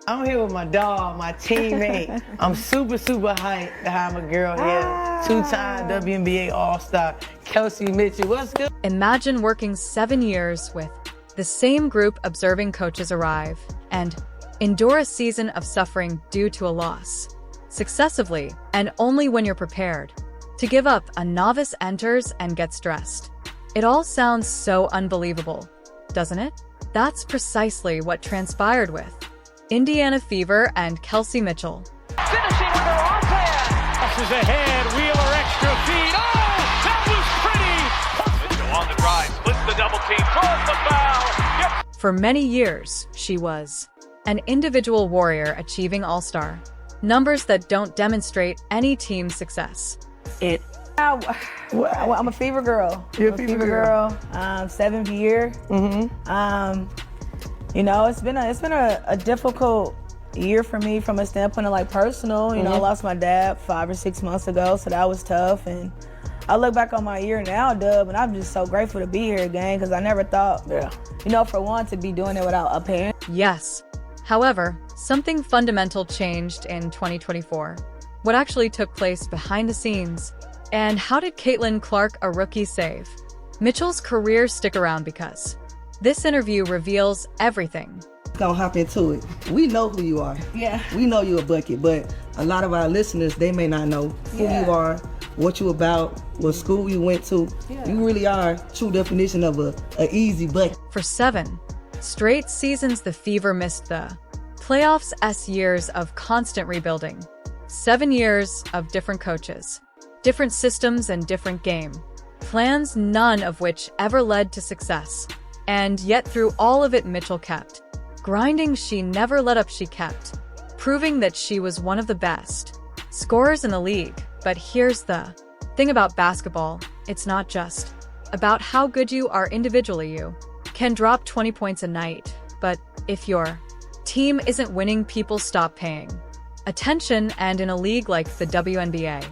I'm here with my dog, my teammate. I'm super hyped to have a girl here. Two-time WNBA All-Star, Kelsey Mitchell. What's good? Imagine working 7 years with the same group observing coaches arrive and endure a season of suffering due to a loss. Successively, and only when you're prepared. To give up, a novice enters and gets dressed. It all sounds so unbelievable, doesn't it? That's precisely what transpired with Indiana Fever and Kelsey Mitchell. Finishing with her offhand. Passes ahead, Wheeler extra feed. Oh, that was pretty. Mitchell on the drive, splits the double team, draws the foul. Yep. For many years, she was an individual warrior achieving all-star. Numbers that don't demonstrate any team success. I'm a Fever girl. You're a Fever girl. 7th year. You know, it's been a difficult year for me from a standpoint of like personal. You know, I lost my dad 5 or 6 months ago, so that was tough. And I look back on my year now, Dub, and I'm just so grateful to be here again because I never thought, you know, for one, to be doing it without a parent. Yes. However, something fundamental changed in 2024. What actually took place behind the scenes? And how did Caitlin Clark, a rookie, save Mitchell's career stick around? Because this interview reveals everything. Gonna hop into it. We know who you are. Yeah. We know you're a bucket, but a lot of our listeners, they may not know who you are, what you about, what school you went to. You really are true definition of a easy bucket. For 7 straight seasons, the Fever missed the playoffs. Years of constant rebuilding. 7 years of different coaches, different systems, and different game plans, none of which ever led to success. And yet through all of it, Mitchell kept grinding. She never let up. She kept proving that she was one of the best scorers in the league. But here's the thing about basketball. It's not just about how good you are individually. You can drop 20 points a night, but if your team isn't winning, people stop paying attention. And in a league like the WNBA,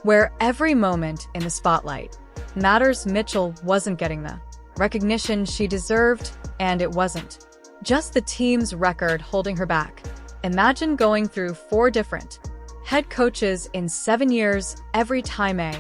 where every moment in the spotlight matters, Mitchell wasn't getting the recognition she deserved, and it wasn't just the team's record holding her back. Imagine going through 4 different head coaches in 7 years. Every time a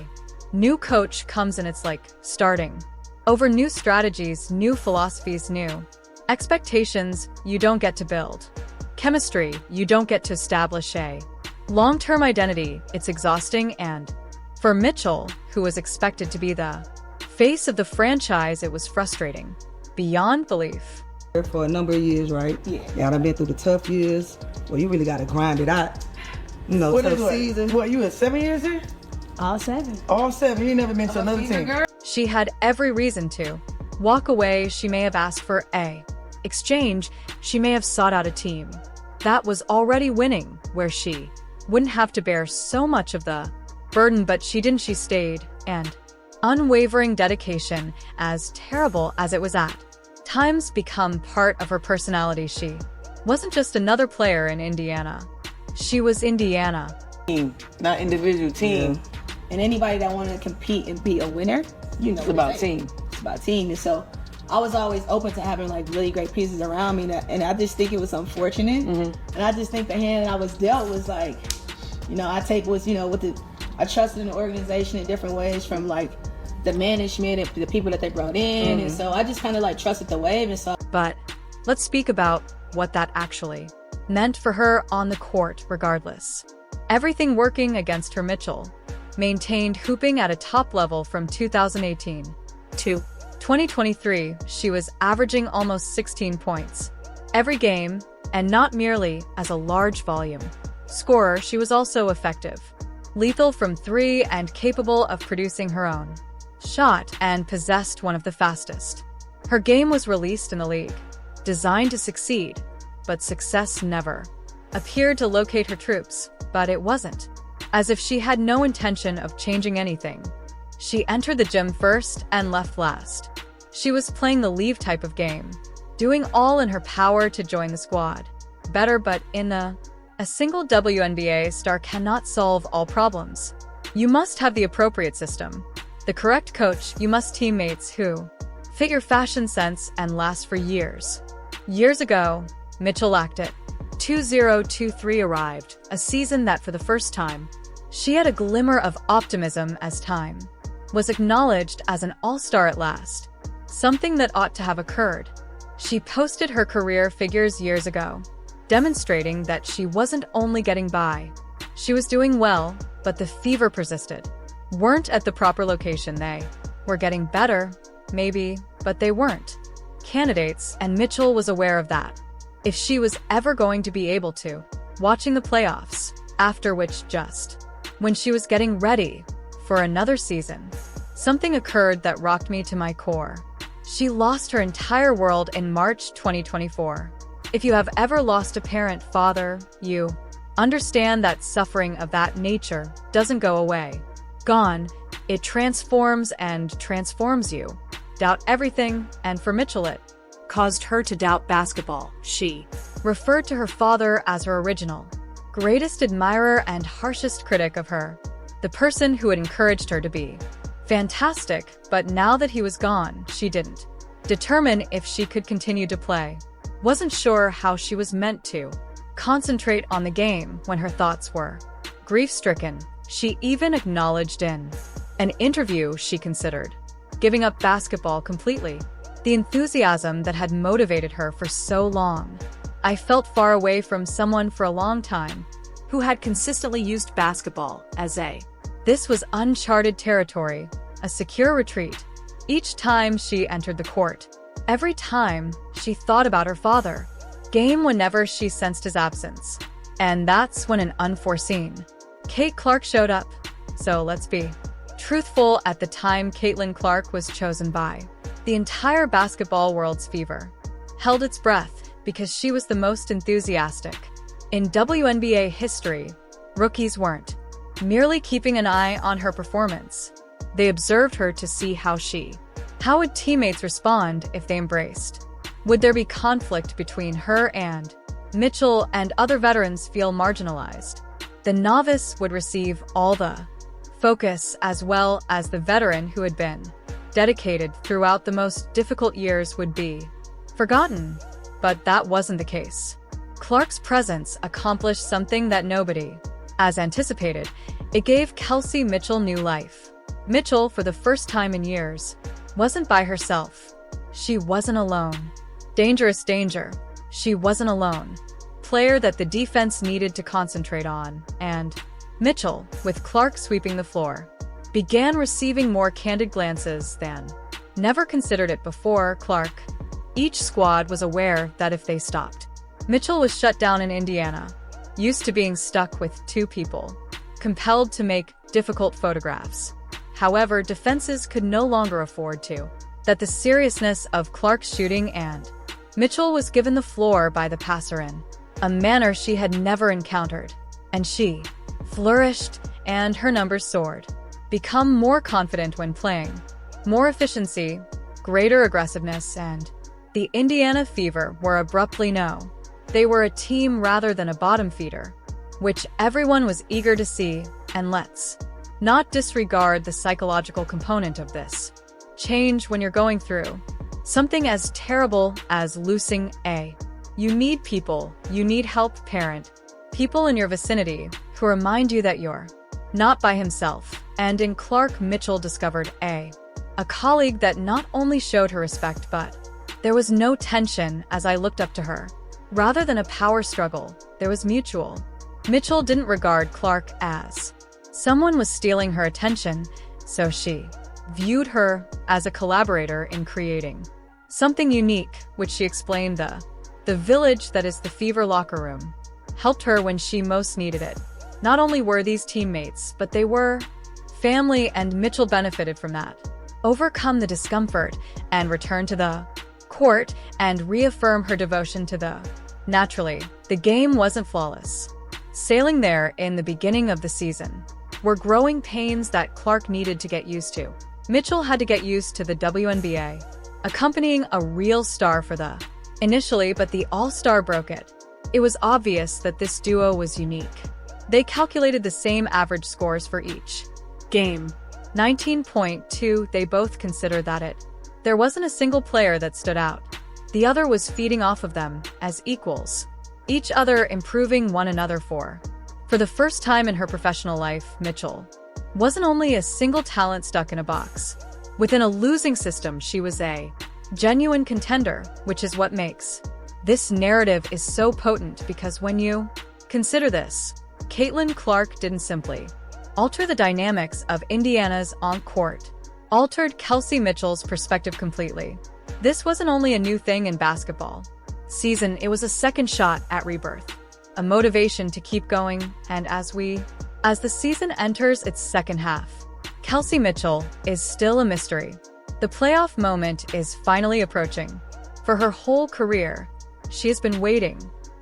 new coach comes in, it's like starting over. New strategies, new philosophies, new expectations. You don't get to build chemistry. You don't get to establish a long-term identity. It's exhausting. And for Mitchell, who was expected to be the face of the franchise, it was frustrating beyond belief. For a number of years, right? Yeah. I've been through the tough years. Well, you really got to grind it out. You know, tough season. What, you had 7 years here? All 7. All 7. You ain't never been to another team. She had every reason to walk away. She may have asked for a exchange. She may have sought out a team that was already winning, where she wouldn't have to bear so much of the burden, but she didn't. She stayed, and unwavering dedication, as terrible as it was at times, become part of her personality. She wasn't just another player in Indiana. She was Indiana. Team, not individual, team. And anybody that want to compete and be a winner, you know, It's about team. It's about team. And so I was always open to having like really great pieces around me, and I just think it was unfortunate. And I just think the hand I was dealt was like, you know, I trusted in the organization in different ways, from like the management and the people that they brought in. And so I just kind of like trusted the wave. And so, But let's speak about what that actually meant for her on the court. Regardless, everything working against her, Mitchell maintained hooping at a top level from 2018 to 2023. She was averaging almost 16 points every game, and not merely as a large volume scorer. She was also effective, lethal from 3, and capable of producing her own shot, and possessed one of the fastest. Her game was released in the league, designed to succeed, but success never appeared to locate her troops. But it wasn't as if she had no intention of changing anything. She entered the gym first and left last. She was playing the leave type of game, doing all in her power to join the squad better. But in a single WNBA star cannot solve all problems. You must have the appropriate system, the correct coach. You must teammates who fit your fashion sense and last for years. Years ago, Mitchell lacked it. 2023 arrived, a season that for the first time, she had a glimmer of optimism as time was acknowledged as an all-star at last, something that ought to have occurred. She posted her career figures years ago, demonstrating that she wasn't only getting by. She was doing well, but the fever persisted. Weren't at the proper location. They were getting better, maybe, but they weren't candidates, and Mitchell was aware of that. If she was ever going to be able to, watching the playoffs, after which just when she was getting ready for another season, something occurred that rocked me to my core. She lost her entire world in March 2024. If you have ever lost a parent, father, you understand that suffering of that nature doesn't go away. Gone, it transforms and transforms you. Doubt everything, and for Mitchell it caused her to doubt basketball. She referred to her father as her original, greatest admirer and harshest critic of her, the person who had encouraged her to be fantastic, but now that he was gone, she didn't determine if she could continue to play. Wasn't sure how she was meant to concentrate on the game when her thoughts were grief-stricken. She even acknowledged in an interview she considered giving up basketball completely. The enthusiasm that had motivated her for so long. I felt far away from someone for a long time who had consistently used basketball as this was uncharted territory, a secure retreat. Each time she entered the court, every time she thought about her father, game whenever she sensed his absence. And that's when an unforeseen Kate Clark showed up. So let's be truthful, at the time Caitlin Clark was chosen by the entire basketball world's fever held its breath because she was the most enthusiastic. In WNBA history, rookies weren't merely keeping an eye on her performance. They observed her to see how would teammates respond if they embraced? Would there be conflict between her and Mitchell, and other veterans feel marginalized? The novice would receive all the focus, as well as the veteran who had been dedicated throughout the most difficult years would be forgotten. But that wasn't the case. Clark's presence accomplished something that nobody as anticipated. It gave Kelsey Mitchell new life. Mitchell, for the first time in years, wasn't by herself. She wasn't alone. Dangerous danger. She wasn't alone. Player that the defense needed to concentrate on, and Mitchell, with Clark sweeping the floor, began receiving more candid glances than never considered it before. Clark. Each squad was aware that if they stopped, Mitchell was shut down in Indiana, used to being stuck with two people, compelled to make difficult photographs. However, defenses could no longer afford to. That the seriousness of Clark's shooting, and Mitchell was given the floor by the passer in a manner she had never encountered, and she flourished, and her numbers soared. Become more confident when playing, more efficiency, greater aggressiveness, and the Indiana Fever were abruptly no. They were a team rather than a bottom feeder, which everyone was eager to see. And let's not disregard the psychological component of this change when you're going through something as terrible as losing you need people, you need help, parent, people in your vicinity who remind you that you're not by himself. And in Clark, Mitchell discovered a colleague that not only showed her respect, but there was no tension as I looked up to her. Rather than a power struggle, there was mutual. Mitchell didn't regard Clark as someone was stealing her attention, so she viewed her as a collaborator in creating something unique, which she explained the village that is the Fever locker room helped her when she most needed it. Not only were these teammates, but they were family, and Mitchell benefited from that. Overcome the discomfort and return to the court and reaffirm her devotion to the naturally. The game wasn't flawless sailing there in the beginning of the season. Were growing pains that Clark needed to get used to. Mitchell had to get used to the WNBA, accompanying a real star for the initially, but the all-star broke it. It was obvious that this duo was unique. They calculated the same average scores for each game. 19.2. They both considered that there wasn't a single player that stood out. The other was feeding off of them as equals. each other improving one another for. For the first time in her professional life, Mitchell wasn't only a single talent stuck in a box. Within a losing system, she was a genuine contender, which is what makes this narrative is so potent because when you consider this, Caitlin Clark didn't simply alter the dynamics of Indiana's on-court, altered Kelsey Mitchell's perspective completely. This wasn't only a new thing in basketball season, it was a second shot at rebirth, a motivation to keep going, and as the season enters its second half, Kelsey Mitchell is still a mystery. The playoff moment is finally approaching. For her whole career, she has been waiting.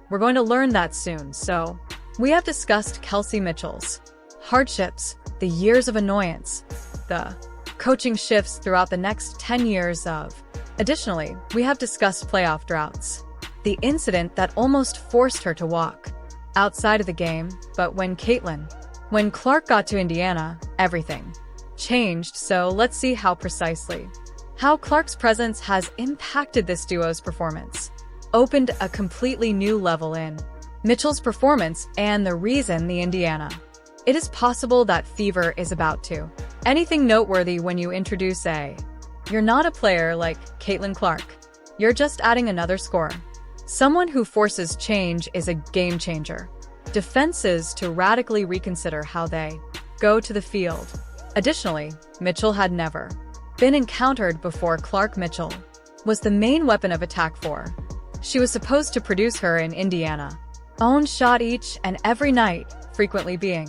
We're going to learn that soon, so we have discussed Kelsey Mitchell's hardships, the years of annoyance, the coaching shifts throughout the next 10 years of. Additionally, we have discussed playoff droughts, the incident that almost forced her to walk outside of the game, but when Clark got to Indiana, everything changed, so let's see how Clark's presence has impacted this duo's performance, opened a completely new level in Mitchell's performance, and the reason the Indiana. It is possible that fever is about to. Anything noteworthy when you introduce you're not a player like Caitlin Clark. You're just adding another scorer. Someone who forces change is a game changer. Defenses to radically reconsider how they go to the field. Additionally, Mitchell had never been encountered before. Clark Mitchell was the main weapon of attack for. She was supposed to produce her in Indiana. Own shot each and every night, frequently being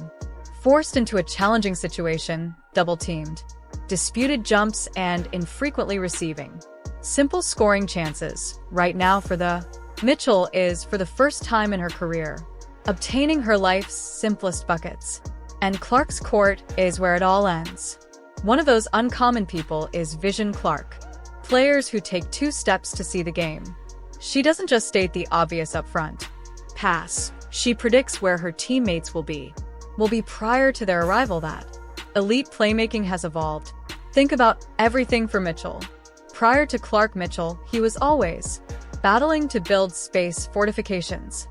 forced into a challenging situation, double-teamed, disputed jumps, and infrequently receiving simple scoring chances. Right now for the Mitchell is, for the first time in her career, obtaining her life's simplest buckets. And Clark's court is where it all ends. One of those uncommon people is Vision Clark. Players who take 2 steps to see the game. She doesn't just state the obvious up front. Pass. She predicts where her teammates will be prior to their arrival. That elite playmaking has evolved. Think about everything for Mitchell. Prior to Clark Mitchell, he was always battling to build space fortifications.